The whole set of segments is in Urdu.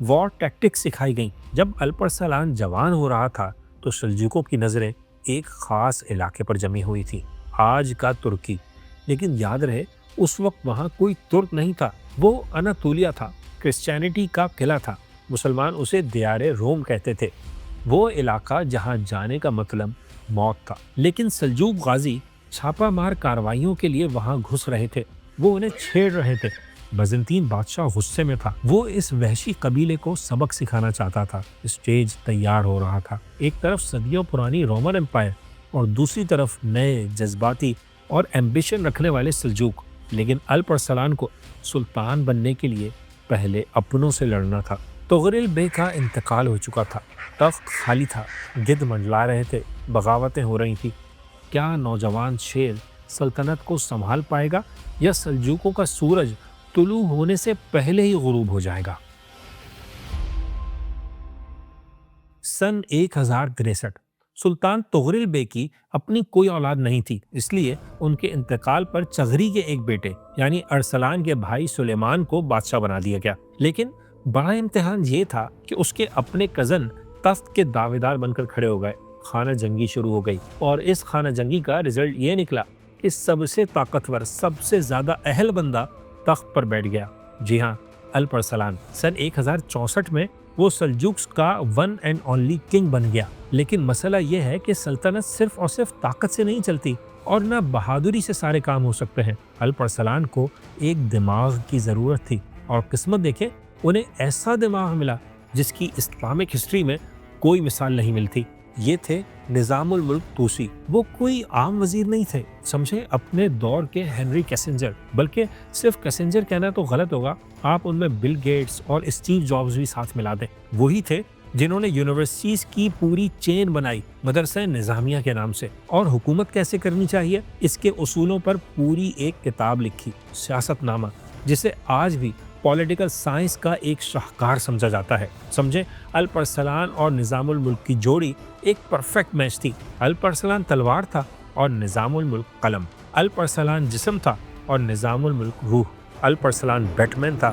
وار ٹیکٹکس سکھائی گئیں۔ جب الپرسلان جوان ہو رہا تھا تو سلجوقوں کی نظریں ایک خاص علاقے پر جمی ہوئی تھی، آج کا ترکی۔ لیکن یاد رہے اس وقت وہاں کوئی ترک نہیں تھا، وہ اناطولیہ تھا، کرسچینٹی کا قلعہ تھا۔ مسلمان اسے دیار روم کہتے تھے، وہ علاقہ جہاں جانے کا مطلب موت تھا۔ لیکن سلجوق غازی چھاپا مار کارروائیوں کے لیے وہاں گھس رہے تھے، وہ انہیں چھیڑ رہے تھے۔ بیزنطین بادشاہ غصے میں تھا، وہ اس وحشی قبیلے کو سبق سکھانا چاہتا تھا۔ اسٹیج تیار ہو رہا تھا، ایک طرف صدیوں پرانی رومن امپائر اور دوسری طرف نئے جذباتی اور ایمبیشن رکھنے والے سلجوق۔ لیکن الپرسلان کو سلطان بننے کے لیے پہلے اپنوں سے لڑنا تھا۔ طغرل بے کا انتقال ہو چکا تھا، تخت خالی تھا، گدھ منڈلا رہے تھے، بغاوتیں ہو رہی تھیں۔ کیا نوجوان شیر سلطنت کو سنبھال پائے گا یا سلجوقوں کا سورج طلوع ہونے سے پہلے ہی غروب ہو جائے گا؟ سن 1063 سلطان طغرل بے کی اپنی کوئی اولاد نہیں تھی، اس لیے ان کے انتقال پر چغری کے ایک بیٹے یعنی ارسلان کے بھائی سلیمان کو بادشاہ بنا دیا گیا۔ لیکن بڑا امتحان یہ تھا کہ اس کے اپنے کزن تخت کے دعویدار بن کر کھڑے ہو گئے۔ خانہ جنگی شروع ہو گئی اور اس خانہ جنگی کا رزلٹ یہ نکلا کہ سب سے طاقتور، سب سے زیادہ اہل بندہ تخت پر بیٹھ گیا۔ جی ہاں، الپرسلان۔ سن 1064 میں وہ سلجوقس کا ون اینڈ اونلی کنگ بن گیا۔ لیکن مسئلہ یہ ہے کہ سلطنت صرف اور صرف طاقت سے نہیں چلتی اور نہ بہادری سے سارے کام ہو سکتے ہیں۔ الپرسلان کو ایک دماغ کی ضرورت تھی اور قسمت دیکھیں انہیں ایسا دماغ ملا جس کی اسلامک ہسٹری میں کوئی مثال نہیں ملتی۔ یہ تھے نظام الملک طوسی۔ وہ کوئی عام وزیر نہیں تھے، سمجھے، اپنے دور کے ہنری کیسنجر، بلکہ صرف کیسنجر کہنا تو غلط ہوگا، آپ ان میں بل گیٹس اور اسٹیو جابز بھی ساتھ ملا دیں۔ وہی تھے جنہوں نے یونیورسٹیز کی پوری چین بنائی مدرسہ نظامیہ کے نام سے، اور حکومت کیسے کرنی چاہیے اس کے اصولوں پر پوری ایک کتاب لکھی، سیاست نامہ، جسے آج بھی پولیٹیکل سائنس کا ایک شاہکار سمجھا جاتا ہے۔ سمجھے، الپرسلان اور نظام الملک کی جوڑی ایک پرفیکٹ میچ تھی۔ الپرسلان تلوار تھا اور نظام الملک قلم، الپرسلان جسم تھا اور نظام الملک روح، الپرسلان بیٹمین تھا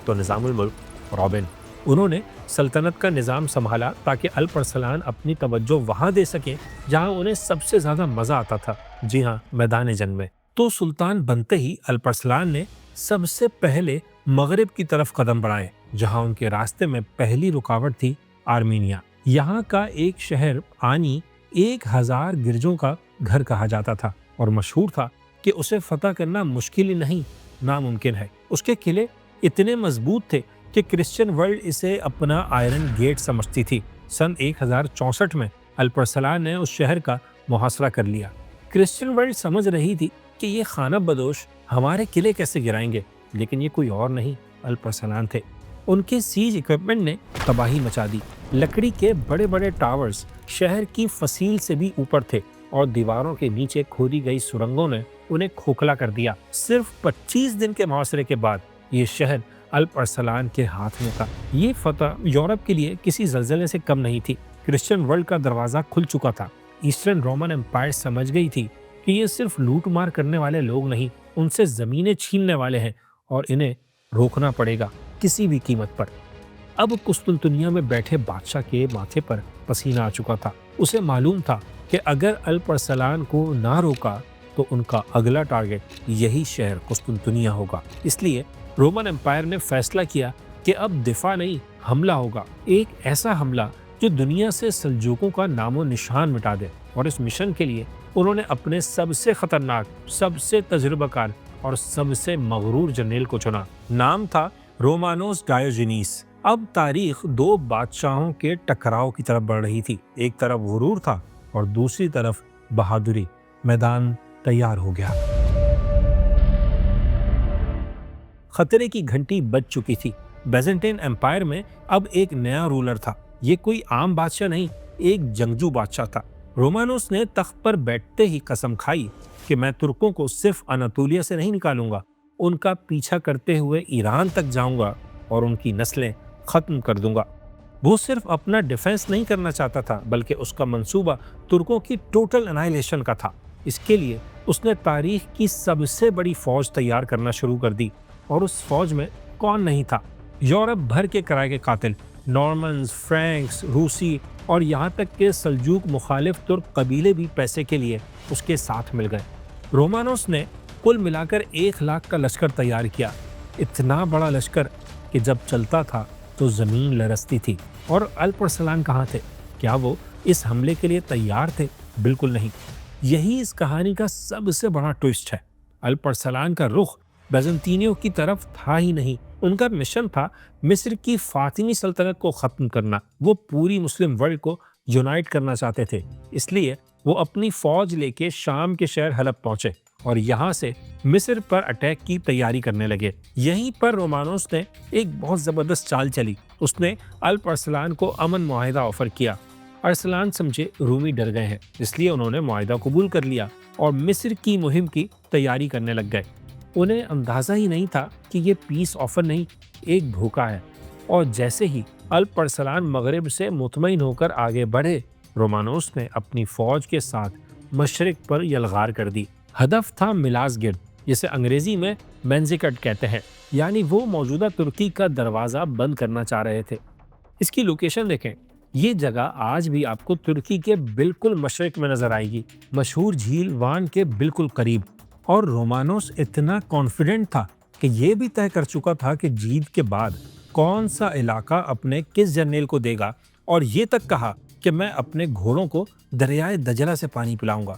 تو نظام الملک رابن۔ انہوں نے سلطنت کا نظام سنبھالا تاکہ الپرسلان اپنی توجہ وہاں دے سکیں جہاں انہیں سب سے زیادہ مزہ آتا تھا، جی ہاں، میدان جنگ میں۔ تو سلطان بنتے ہی الپرسلان نے سب سے پہلے مغرب کی طرف قدم بڑھائے، جہاں ان کے راستے میں پہلی رکاوٹ تھی آرمینیا۔ یہاں کا ایک شہر آنی 1000 گرجوں کا گھر کہا جاتا تھا اور مشہور تھا کہ اسے فتح کرنا مشکل ہی نہیں، ناممکن ہے۔ اس کے قلعے اتنے مضبوط تھے کہ کرسچن ورلڈ اسے اپنا آئرن گیٹ سمجھتی تھی۔ سن 1064 میں الپرسلان نے اس شہر کا محاصرہ کر لیا۔ کرسچن ورلڈ سمجھ رہی تھی کہ یہ خانہ بدوش ہمارے قلعے کیسے گرائیں گے، لیکن یہ کوئی اور نہیں، الپرسلان تھے۔ ان کے سیج ایکوپمنٹ نے تباہی مچا دی۔ لکڑی کے بڑے بڑے ٹاورز شہر کی فصیل سے بھی اوپر تھے اور دیواروں کے نیچے کھودی گئی سرنگوں نے انہیں کھوکھلا کر دیا۔ صرف 25 دن کے محاصرے کے بعد یہ شہر الپرسلان کے ہاتھ میں تھا۔ یہ فتح یورپ کے لیے کسی زلزلے سے کم نہیں تھی۔ کرسچن ورلڈ کا دروازہ کھل چکا تھا۔ ایسٹرن رومن امپائر سمجھ گئی تھی کہ یہ صرف لوٹ مار کرنے والے لوگ نہیں، ان سے زمینیں چھیننے والے ہیں اور انہیں روکنا پڑے گا کسی بھی قیمت پر۔ اب قسطنطنیہ میں بیٹھے بادشاہ کے ماتھے پر پسینہ آ چکا تھا۔ اسے معلوم تھا کہ اگر الپرسلان کو نہ روکا تو ان کا اگلا ٹارگٹ یہی شہر قسطنطنیہ ہوگا۔ اس لیے رومن امپائر نے فیصلہ کیا کہ اب دفاع نہیں، حملہ ہوگا، ایک ایسا حملہ جو دنیا سے سلجوقوں کا نام و نشان مٹا دے۔ اور اس مشن کے لیے انہوں نے اپنے سب سے خطرناک، سب سے تجربہ کار اور سب سے مغرور جنرل کو چنا۔ نام تھا رومانوس ڈایوجینیس۔ اب تاریخ دو بادشاہوں کے ٹکراؤ کی طرف بڑھ رہی تھی، ایک طرف غرور تھا اور دوسری طرف بہادری۔ میدان تیار ہو گیا۔ خطرے کی گھنٹی بج چکی تھی۔ بیزنٹین امپائر میں اب ایک نیا رولر تھا۔ یہ کوئی عام بادشاہ نہیں، ایک جنگجو بادشاہ تھا۔ رومانوس نے تخت پر بیٹھتے ہی قسم کھائی کہ میں ترکوں کو صرف اناطولیہ سے نہیں نکالوں گا، ان کا پیچھا کرتے ہوئے ایران تک جاؤں گا اور ان کی نسلیں ختم کر دوں گا۔ وہ صرف اپنا ڈیفنس نہیں کرنا چاہتا تھا، بلکہ اس کا منصوبہ ترکوں کی ٹوٹل انائلیشن کا تھا۔ اس کے لیے اس نے تاریخ کی سب سے بڑی فوج تیار کرنا شروع کر دی، اور اس فوج میں کون نہیں تھا؟ یورپ بھر کے کرائے کے قاتل نارمنز، فرینکس، روسی اور یہاں تک کہ سلجوق مخالف ترک قبیلے بھی پیسے کے لیے اس کے ساتھ مل گئے۔ رومانوس نے کل ملا کر 1,00,000 کا لشکر تیار کیا، اتنا بڑا لشکر کہ جب چلتا تھا تو زمین لرزتی تھی۔ اور الپ ارسلان کہاں تھے؟ کیا وہ اس حملے کے لیے تیار تھے؟ بالکل نہیں۔ یہی اس کہانی کا سب سے بڑا ٹوئسٹ ہے۔ الپ ارسلان کا رخ بیزنطینیوں کی طرف تھا ہی نہیں، ان کا مشن تھا مصر کی فاطمی سلطنت کو ختم کرنا۔ وہ پوری مسلم ورلڈ کو یونائٹ کرنا چاہتے تھے، اس لیے وہ اپنی فوج لے کے شام کے شہر حلب پہنچے اور یہاں سے مصر پر اٹیک کی تیاری کرنے لگے۔ یہیں پر رومانوس نے ایک بہت زبردست چال چلی۔ اس نے الپ ارسلان کو امن معاہدہ آفر کیا۔ ارسلان سمجھے رومی ڈر گئے ہیں، اس لیے انہوں نے معاہدہ قبول کر لیا اور مصر کی مہم کی تیاری کرنے لگ گئے۔ انہیں اندازہ ہی نہیں تھا کہ یہ پیس آفر نہیں، ایک دھوکہ ہے۔ اور جیسے ہی الپ ارسلان مغرب سے مطمئن ہو کر آگے بڑھے، رومانوس نے اپنی فوج کے ساتھ مشرق پر یلغار کر دی۔ ہدف تھا ملازگرد، جسے انگریزی میں مینزیکٹ کہتے ہیں، یعنی وہ موجودہ ترکی کا دروازہ بند کرنا چاہ رہے تھے۔ اس کی لوکیشن دیکھیں، یہ جگہ آج بھی آپ کو ترکی کے بالکل مشرق میں نظر آئے گی، مشہور جھیل وان کے بالکل قریب۔ اور رومانوس اتنا کانفیڈنٹ تھا کہ یہ بھی طے کر چکا تھا کہ جیت کے بعد کون سا علاقہ اپنے کس جرنیل کو دے گا، اور یہ تک کہا کہ میں اپنے گھوڑوں کو دریائے دجلہ سے پانی پلاؤں گا۔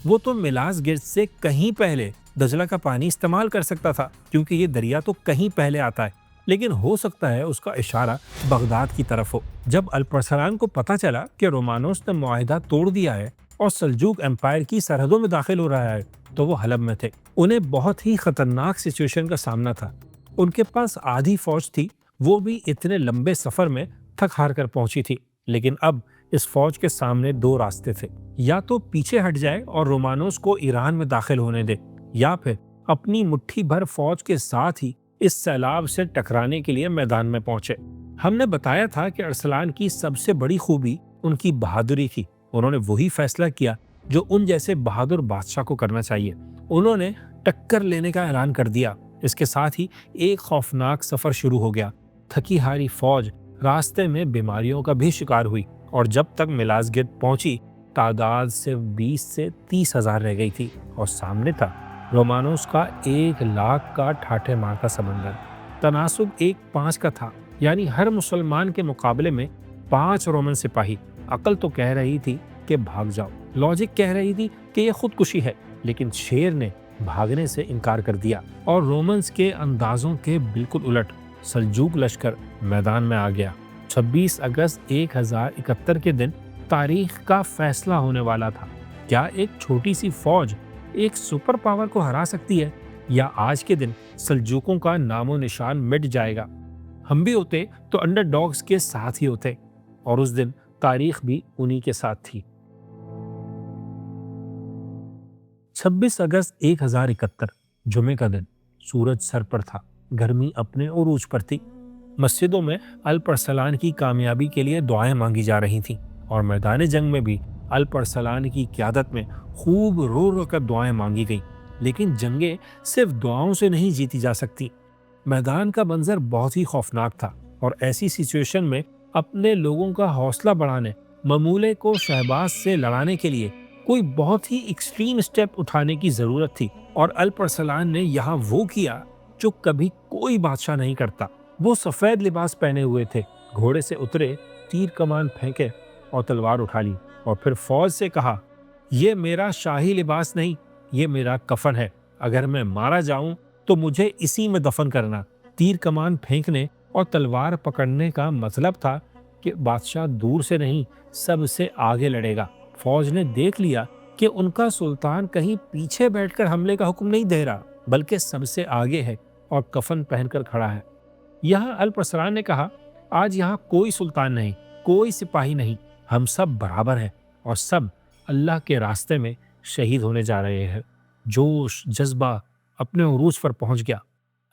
وہ تو ملازگرد سے کہیں پہلے دجلہ کا پانی استعمال کر سکتا تھا، کیونکہ یہ دریا تو کہیں پہلے آتا ہے، لیکن ہو سکتا ہے اس کا اشارہ بغداد کی طرف ہو۔ جب الپ ارسلان کو پتہ چلا کہ رومانوس نے معاہدہ توڑ دیا ہے اور سلجوق امپائر کی سرحدوں میں داخل ہو رہا ہے، تو وہ حلب میں تھے۔ انہیں بہت ہی خطرناک سچویشن کا سامنا تھا۔ ان کے پاس آدھی فوج تھی، وہ بھی اتنے لمبے سفر میں تھک ہار کر پہنچی تھی، لیکن اب اس فوج کے سامنے دو راستے تھے، یا تو پیچھے ہٹ جائے اور رومانوس کو ایران میں داخل ہونے دے، یا پھر اپنی مٹھی بھر فوج کے ساتھ ہی اس سیلاب سے ٹکرانے کے لیے میدان میں پہنچے۔ ہم نے بتایا تھا کہ ارسلان کی سب سے بڑی خوبی ان کی بہادری تھی۔ انہوں نے وہی فیصلہ کیا جو ان جیسے بہادر بادشاہ کو کرنا چاہیے۔ انہوں نے ٹکر لینے کا اعلان کر دیا۔ اس کے ساتھ ہی ایک خوفناک سفر شروع ہو گیا۔ تھکی ہاری فوج راستے میں بیماریوں کا بھی شکار ہوئی، اور جب تک ملازگرد پہنچی تعداد صرف 20 سے 30 ہزار رہ گئی تھی، اور سامنے تھا رومانوس کا 1,00,000 کا ٹھاٹھے مار کا سمندر۔ تناسب 1:5 کا تھا، یعنی ہر مسلمان کے مقابلے میں 5 رومن سپاہی۔ عقل تو کہہ رہی تھی کہ بھاگ جاؤ، لاجک کہہ رہی تھی کہ یہ خودکشی ہے، لیکن شیر نے بھاگنے سے انکار کر دیا، اور رومنز کے اندازوں کے بالکل الٹ سلجوق لشکر میدان میں آ گیا۔ 26 اگست 1071 کے دن تاریخ کا فیصلہ ہونے والا تھا۔ کیا ایک چھوٹی سی فوج ایک سپر پاور کو ہرا سکتی ہے، یا آج کے دن سلجوقوں کا نام و نشان مٹ جائے گا؟ ہم بھی ہوتے تو انڈر ڈاگز کے ساتھ ہی ہوتے، اور اس دن تاریخ بھی انہی کے ساتھ تھی۔ 26 اگست 1071 جمعے کا دن، سورج سر پر تھا، گرمی اپنے عروج پر تھی۔ مسجدوں میں الپ ارسلان کی کامیابی کے لیے دعائیں مانگی جا رہی تھیں، اور میدان جنگ میں بھی الپ ارسلان کی قیادت میں خوب رو رو کر دعائیں مانگی گئیں۔ لیکن جنگیں صرف دعاؤں سے نہیں جیتی جا سکتی۔ میدان کا منظر بہت ہی خوفناک تھا، اور ایسی سچویشن میں اپنے لوگوں کا حوصلہ بڑھانے، ممولے کو شہباز سے لڑانے کے لیے کوئی بہت ہی ایکسٹریم سٹیپ اٹھانے کی ضرورت تھی، اور الپ ارسلان نے یہاں وہ کیا جو کبھی کوئی بادشاہ نہیں کرتا۔ وہ سفید لباس پہنے ہوئے تھے، گھوڑے سے اترے، تیر کمان پھینکے اور تلوار اٹھا لی، اور پھر فوج سے کہا، یہ میرا شاہی لباس نہیں، یہ میرا کفن ہے، اگر میں مارا جاؤں تو مجھے اسی میں دفن کرنا۔ تیر کمان پھینکنے اور تلوار پکڑنے کا مطلب تھا کہ بادشاہ دور سے نہیں، سب سے آگے لڑے گا۔ فوج نے دیکھ لیا کہ ان کا سلطان کہیں پیچھے بیٹھ کر حملے کا حکم نہیں دے رہا، بلکہ سب سے آگے ہے اور کفن پہن کر کھڑا ہے۔ یہاں الپ ارسلان نے کہا، آج یہاں کوئی سلطان نہیں، کوئی سپاہی نہیں، ہم سب برابر ہیں، اور سب اللہ کے راستے میں شہید ہونے جا رہے ہیں۔ جوش، جذبہ اپنے عروج پر پہنچ گیا۔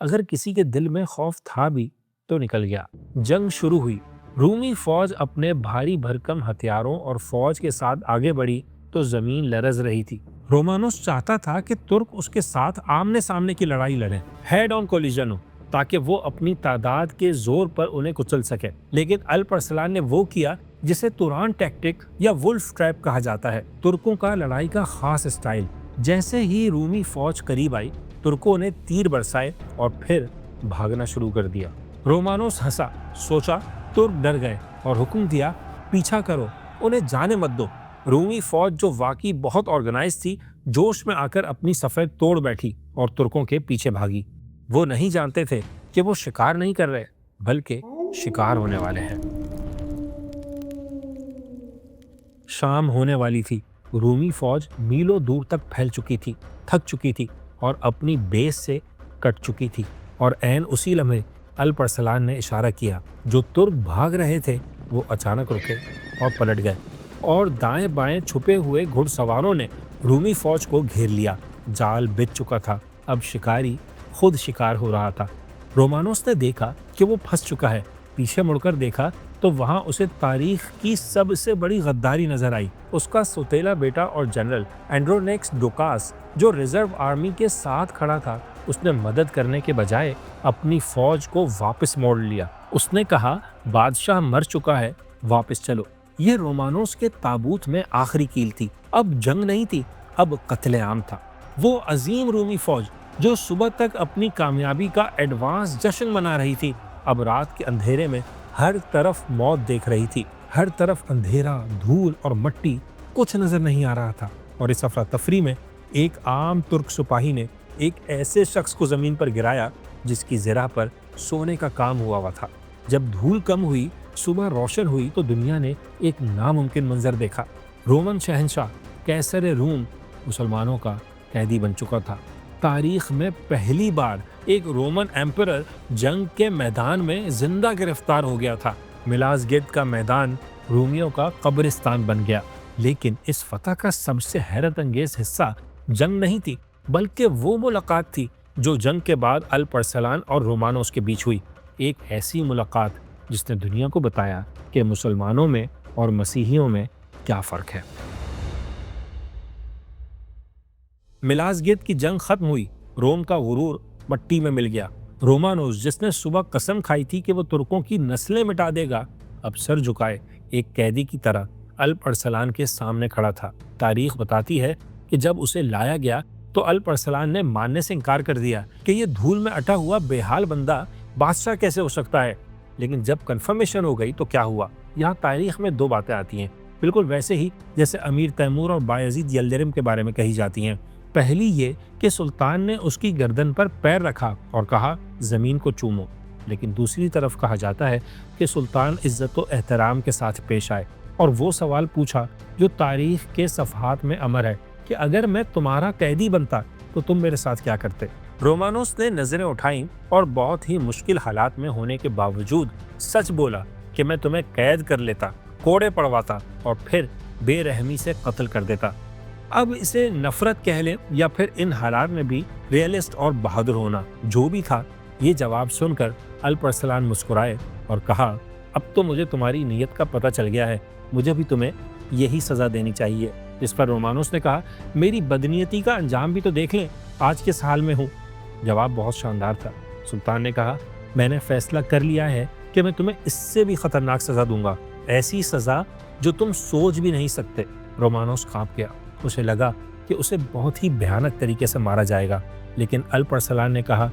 اگر کسی کے دل میں خوف تھا بھی تو نکل گیا۔ جنگ شروع ہوئی۔ رومی فوج اپنے بھاری بھرکم ہتھیاروں اور فوج کے ساتھ آگے بڑھی تو زمین لرز رہی تھی۔ رومانوس چاہتا تھا کہ ترک اس کے ساتھ آمنے سامنے کی لڑائی لڑیں، ہیڈ آن کولیجن ہو، تاکہ وہ اپنی تعداد کے زور پر انہیں کچل سکے، لیکن الپ ارسلان نے وہ کیا جسے توران ٹیکٹک یا وولف ٹریپ کہا جاتا ہے، ترکوں کا لڑائی کا خاص اسٹائل۔ جیسے ہی رومی فوج قریب آئی، ترکوں نے تیر برسائے اور پھر بھاگنا شروع کر دیا۔ رومانوس ہنسا، سوچا ترک ڈر گئے اور حکم دیا پیچھا کرو، انہیں جانے مت دو۔ رومی فوج جو واقعی بہت آرگنائز تھی، جوش میں آ کر اپنی صفیں توڑ بیٹھی اور ترکوں کے پیچھے بھاگی۔ وہ نہیں جانتے تھے کہ وہ شکار نہیں کر رہے بلکہ شکار ہونے والے ہیں۔ شام ہونے والی تھی، رومی فوج میلوں دور تک پھیل چکی تھی، تھک چکی تھی اور اپنی بیس سے کٹ چکی تھی، اور عین اسی لمحے الپ ارسلان نے اشارہ کیا۔ جو ترک بھاگ رہے تھے وہ اچانک رکے اور پلٹ گئے، اور دائیں بائیں چھپے ہوئے گھڑ سواروں نے رومی فوج کو گھیر لیا۔ جال بچھ چکا تھا، اب شکاری خود شکار ہو رہا تھا۔ رومانوس نے دیکھا کہ وہ پھنس چکا ہے، پیچھے مڑ کر دیکھا تو وہاں اسے تاریخ کی سب سے بڑی غداری نظر آئی۔ اس کا سوتیلا بیٹا اور جنرل اینڈرونیکس ڈوکاس جو ریزرو آرمی کے ساتھ کھڑا تھا، اس نے مدد کرنے کے بجائے اپنی فوج کو واپس موڑ لیا۔ اس نے کہا بادشاہ مر چکا ہے، واپس چلو۔ یہ رومانوس کے تابوت میں آخری کیل تھی۔ اب جنگ نہیں تھی، اب قتل عام تھا۔ وہ عظیم رومی فوج جو صبح تک اپنی کامیابی کا ایڈوانس جشن منا رہی تھی، اب رات کے اندھیرے میں ہر طرف موت دیکھ رہی تھی۔ ہر طرف اندھیرا، دھول اور مٹی، کچھ نظر نہیں آ رہا تھا۔ اور اس افراتفری میں ایک عام ترک سپاہی نے ایک ایسے شخص کو زمین پر گرایا جس کی زرہ پر سونے کا کام ہوا تھا۔ جب دھول کم ہوئی، صبح روشن ہوئی تو دنیا نے ایک ناممکن منظر دیکھا۔ رومن شہنشاہ قیصر روم مسلمانوں کا قیدی بن چکا تھا۔ تاریخ میں پہلی بار ایک رومن ایمپرر جنگ کے میدان میں زندہ گرفتار ہو گیا تھا۔ ملازگرد کا میدان رومیوں کا قبرستان بن گیا۔ لیکن اس فتح کا سب سے حیرت انگیز حصہ جنگ نہیں تھی، بلکہ وہ ملاقات تھی جو جنگ کے بعد الپ ارسلان اور رومانوس کے بیچ ہوئی۔ ایک ایسی ملاقات جس نے دنیا کو بتایا کہ مسلمانوں میں اور مسیحیوں میں کیا فرق ہے۔ ملازگرد کی جنگ ختم ہوئی، روم کا غرور مٹی میں مل گیا۔ رومانوس جس نے صبح قسم کھائی تھی کہ وہ ترکوں کی نسلیں مٹا دے گا، اب سر جھکائے ایک قیدی کی طرح الپ ارسلان کے سامنے کھڑا تھا۔ تاریخ بتاتی ہے کہ جب اسے لایا گیا تو الپ ارسلان نے ماننے سے انکار کر دیا کہ یہ دھول میں اٹا ہوا بے حال بندہ بادشاہ کیسے ہو سکتا ہے۔ لیکن جب کنفرمیشن ہو گئی تو کیا ہوا؟ یہاں تاریخ میں دو باتیں آتی ہیں، بالکل ویسے ہی جیسے امیر تیمور اور بایزید یلدرم کے بارے میں کہی جاتی ہیں۔ پہلی یہ کہ سلطان نے اس کی گردن پر پیر رکھا اور کہا زمین کو چومو، لیکن دوسری طرف کہا جاتا ہے کہ سلطان عزت و احترام کے ساتھ پیش آئے اور وہ سوال پوچھا جو تاریخ کے صفحات میں امر ہے کہ اگر میں تمہارا قیدی بنتا تو تم میرے ساتھ کیا کرتے؟ رومانوس نے نظریں اٹھائیں اور بہت ہی مشکل حالات میں ہونے کے باوجود سچ بولا کہ میں تمہیں قید کر لیتا، کوڑے پڑواتا اور پھر بے رحمی سے قتل کر دیتا۔ اب اسے نفرت کہہ لیں یا پھر ان حالات میں بھی ریئلسٹ اور بہادر ہونا، جو بھی تھا، یہ جواب سن کر الپ ارسلان مسکرائے اور کہا اب تو مجھے تمہاری نیت کا پتہ چل گیا ہے، مجھے بھی تمہیں یہی سزا دینی چاہیے۔ اس پر رومانوس نے کہا میری بدنیتی کا انجام بھی تو دیکھ لیں، آج کس حال میں ہوں۔ جواب بہت شاندار تھا۔ سلطان نے کہا میں نے فیصلہ کر لیا ہے کہ میں تمہیں اس سے بھی خطرناک سزا دوں گا، ایسی سزا جو تم سوچ بھی نہیں سکتے۔ رومانوس کانپ گیا، اسے لگا کہ اسے بہت ہی بھیانک طریقے سے مارا جائے گا، لیکن الپ ارسلان نے کہا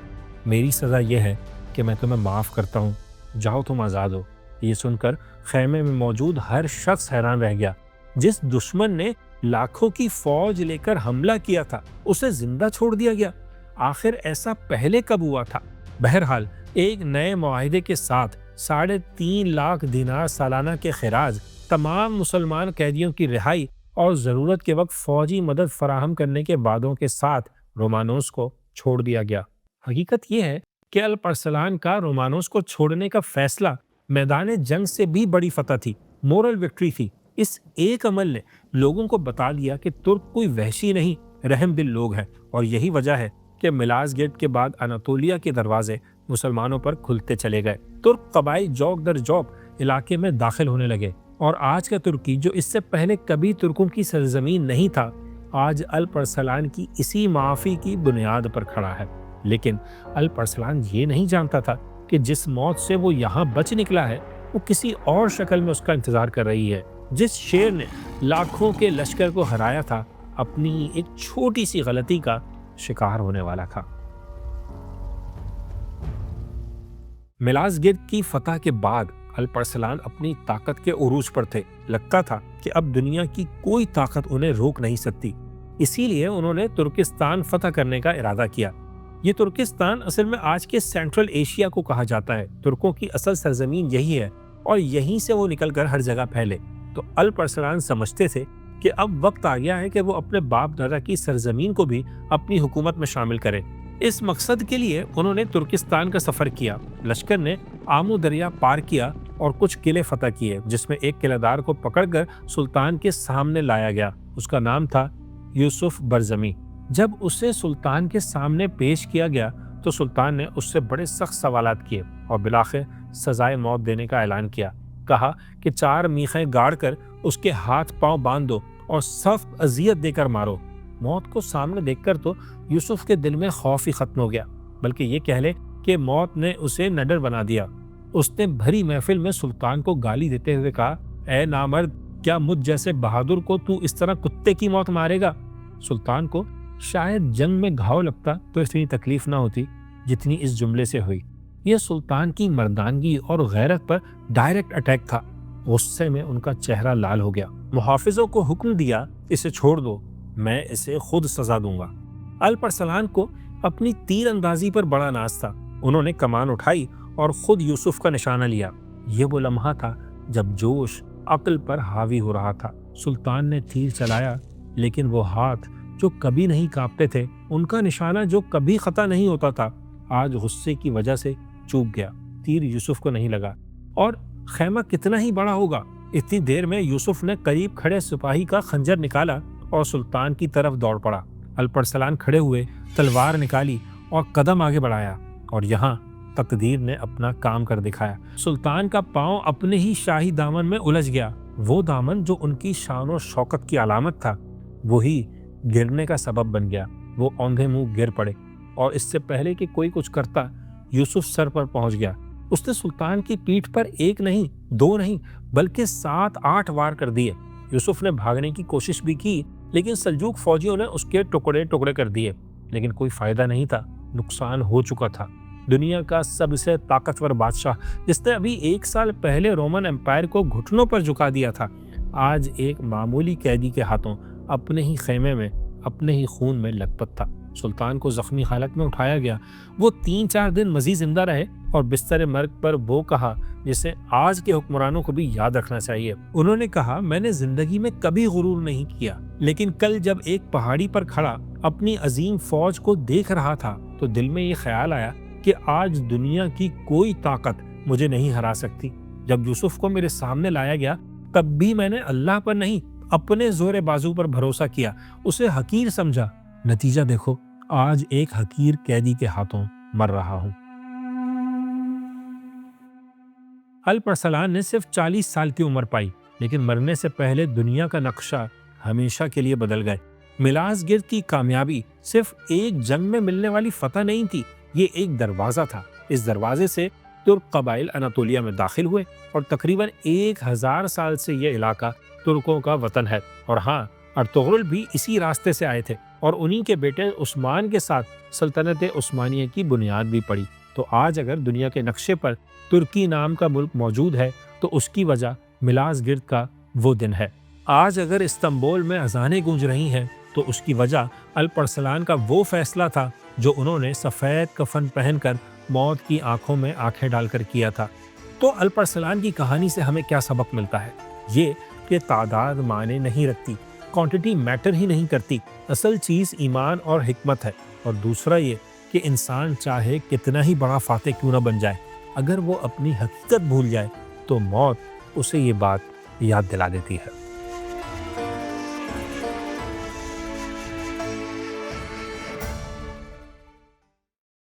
میری سزا یہ ہے کہ میں تمہیں معاف کرتا ہوں، جاؤ تم آزاد ہو۔ یہ سن کر خیمے میں موجود ہر شخص حیران رہ گیا۔ جس دشمن نے لاکھوں کی فوج لے کر حملہ کیا تھا اسے زندہ چھوڑ دیا گیا، آخر ایسا پہلے کب ہوا تھا؟ بہرحال ایک نئے معاہدے کے ساتھ 3.5 لاکھ دینار سالانہ کے خراج، تمام مسلمان قیدیوں کی رہائی اور ضرورت کے وقت فوجی مدد فراہم کرنے کے وعدوں کے ساتھ رومانوس کو چھوڑ دیا گیا۔ حقیقت یہ ہے کہ الپ ارسلان کا رومانوس کو چھوڑنے کا فیصلہ میدان جنگ سے بھی بڑی فتح تھی، مورل وکٹری تھی۔ اس ایک عمل نے لوگوں کو بتا دیا کہ ترک کوئی وحشی نہیں، رحم دل لوگ ہیں، اور یہی وجہ ہے کہ ملازگرد کے بعد اناطولیہ کے دروازے مسلمانوں پر کھلتے چلے گئے۔ ترک قبائل جوک در جوک علاقے میں داخل ہونے لگے، اور آج کا ترکی جو اس سے پہلے کبھی ترکوں کی سرزمین نہیں تھا، آج الپ ارسلان کی اسی معافی کی بنیاد پر کھڑا ہے۔ لیکن الپ ارسلان یہ نہیں جانتا تھا کہ جس موت سے وہ یہاں بچ نکلا ہے وہ کسی اور شکل میں اس کا انتظار کر رہی ہے۔ جس شیر نے لاکھوں کے لشکر کو ہرایا تھا اپنی ایک چھوٹی سی غلطی کا شکار ہونے والا تھا۔ ملاذگرد کی فتح کے بعد الپ ارسلان اپنی طاقت کے عروج پر تھے۔ لگتا تھا کہ اب دنیا کی کوئی طاقت انہیں روک نہیں سکتی، اسی لیے انہوں نے ترکستان فتح کرنے کا ارادہ کیا۔ یہ ترکستان اصل میں آج کے سینٹرل ایشیا کو کہا جاتا ہے۔ ترکوں کی اصل سرزمین یہی ہے اور یہیں سے وہ نکل کر ہر جگہ پھیلے۔ تو الپ ارسلان سمجھتے تھے کہ اب وقت آ گیا ہے کہ وہ اپنے باپ دادا کی سرزمین کو بھی اپنی حکومت میں شامل کریں۔ اس مقصد کے لیے انہوں نے ترکستان کا سفر کیا۔ لشکر نے آمو دریا پار کیا اور کچھ قلعے فتح کیے، جس میں ایک قلعہ دار کو پکڑ کر سلطان کے سامنے لایا گیا۔ اس کا نام تھا یوسف برزمی۔ جب اسے سلطان کے سامنے پیش کیا گیا تو سلطان نے اس سے بڑے سخت سوالات کیے اور بالآخر سزائے موت دینے کا اعلان کیا۔ کہا کہ 4 میخیں گاڑ کر اس کے ہاتھ پاؤں باندھ دو اور سخت اذیت دے کر مارو۔ موت کو سامنے دیکھ کر تو یوسف کے دل میں خوف ہی ختم ہو گیا، بلکہ یہ کہہ لے کہ موت نے اسے نڈر بنا دیا۔ اس نے بھری محفل میں سلطان کو گالی دیتے ہوئے کہا، اے نامرد، کیا مجھ جیسے بہادر کو تو اس طرح کتے کی موت مارے گا؟ سلطان کو شاید جنگ میں گھاؤ لگتا تو اتنی تکلیف نہ ہوتی جتنی اس جملے سے ہوئی۔ یہ سلطان کی مردانگی اور غیرت پر ڈائریکٹ اٹیک تھا۔ غصے میں ان کا چہرہ لال ہو گیا۔ محافظوں کو حکم دیا، اسے چھوڑ دو، میں اسے خود سزا دوں گا۔ الپ ارسلان کو اپنی تیر اندازی پر بڑا ناز تھا۔ انہوں نے کمان اٹھائی اور خود یوسف کا نشانہ لیا۔ یہ وہ لمحہ تھا جب جوش عقل پر حاوی ہو رہا تھا۔ سلطان نے تیر چلایا، لیکن وہ ہاتھ جو کبھی نہیں کانپتے تھے، ان کا نشانہ جو کبھی خطا نہیں ہوتا تھا، آج غصے کی وجہ سے چوک گیا۔ تیر یوسف کو نہیں لگا۔ اور خیمہ کتنا ہی بڑا ہوگا، اتنی دیر میں یوسف نے قریب کھڑے سپاہی کا خنجر نکالا اور سلطان کی طرف دوڑ پڑا۔ الپ ارسلان کھڑے ہوئے، تلوار نکالی اور قدم آگے بڑھایا، اور یہاں تقدیر نے اپنا کام کر دکھایا۔ سلطان کا پاؤں اپنے ہی شاہی دامن میں الجھ گیا۔ وہ دامن جو ان کی شان و شوکت کی علامت تھا، وہی گرنے کا سبب بن گیا۔ وہ اوندھے منہ گر پڑے، اور اس سے پہلے کہ کوئی کچھ کرتا، یوسف سر پر پہنچ گیا۔ اس نے سلطان کی پیٹھ پر 1 نہیں 2 نہیں بلکہ 7-8 وار کر دیے۔ یوسف نے بھاگنے کی کوشش بھی کی، لیکن سلجوق فوجیوں نے اس کے ٹکڑے ٹکڑے کر دیے، لیکن کوئی فائدہ نہیں تھا، نقصان ہو چکا تھا۔ دنیا کا سب سے طاقتور بادشاہ، جس نے ابھی 1 سال پہلے رومن امپائر کو گھٹنوں پر جھکا دیا تھا، آج ایک معمولی قیدی کے ہاتھوں اپنے ہی خیمے میں اپنے ہی خون میں لت پت تھا۔ سلطان کو زخمی حالت میں اٹھایا گیا۔ وہ 3-4 دن مزید زندہ رہے اور بستر مرگ پر وہ کہا جسے آج کے حکمرانوں کو بھی یاد رکھنا چاہیے۔ انہوں نے کہا، میں نے زندگی میں کبھی غرور نہیں کیا، لیکن کل جب ایک پہاڑی پر کھڑا اپنی عظیم فوج کو دیکھ رہا تھا تو دل میں یہ خیال آیا کہ آج دنیا کی کوئی طاقت مجھے نہیں ہرا سکتی۔ جب یوسف کو میرے سامنے لایا گیا تب بھی میں نے اللہ پر نہیں، اپنے زور بازو پر بھروسہ کیا، اسے حقیر سمجھا۔ نتیجہ دیکھو، آج ایک حقیر قیدی کے ہاتھوں مر رہا ہوں۔ الپ ارسلان نے صرف 40 سال کی عمر پائی، لیکن مرنے سے پہلے دنیا کا نقشہ ہمیشہ کے لیے بدل گئے۔ ملاذگرد کی کامیابی صرف ایک جنگ میں ملنے والی فتح نہیں تھی، یہ ایک دروازہ تھا۔ اس دروازے سے ترک قبائل اناطولیہ میں داخل ہوئے اور تقریباً 1000 سال سے یہ علاقہ ترکوں کا وطن ہے۔ اور ہاں، ارطغرل بھی اسی راستے سے آئے تھے اور انہی کے بیٹے عثمان کے ساتھ سلطنت عثمانیہ کی بنیاد بھی پڑی۔ تو آج اگر دنیا کے نقشے پر ترکی نام کا ملک موجود ہے تو اس کی وجہ ملاذگرد کا وہ دن ہے۔ آج اگر استنبول میں اذانیں گونج رہی ہیں تو اس کی وجہ الپ ارسلان کا وہ فیصلہ تھا جو انہوں نے سفید کفن پہن کر موت کی آنکھوں میں آنکھیں ڈال کر کیا تھا۔ تو الپ ارسلان کی کہانی سے ہمیں کیا سبق ملتا ہے؟ یہ کہ تعداد معنی نہیں رکھتی، کوانٹٹی میٹر ہی نہیں کرتی، اصل چیز ایمان اور حکمت ہے۔ اور دوسرا یہ کہ انسان چاہے کتنا ہی بڑا فاتح کیوں نہ بن جائے، اگر وہ اپنی حقیقت بھول جائے تو موت اسے یہ بات یاد دلا دیتی ہے۔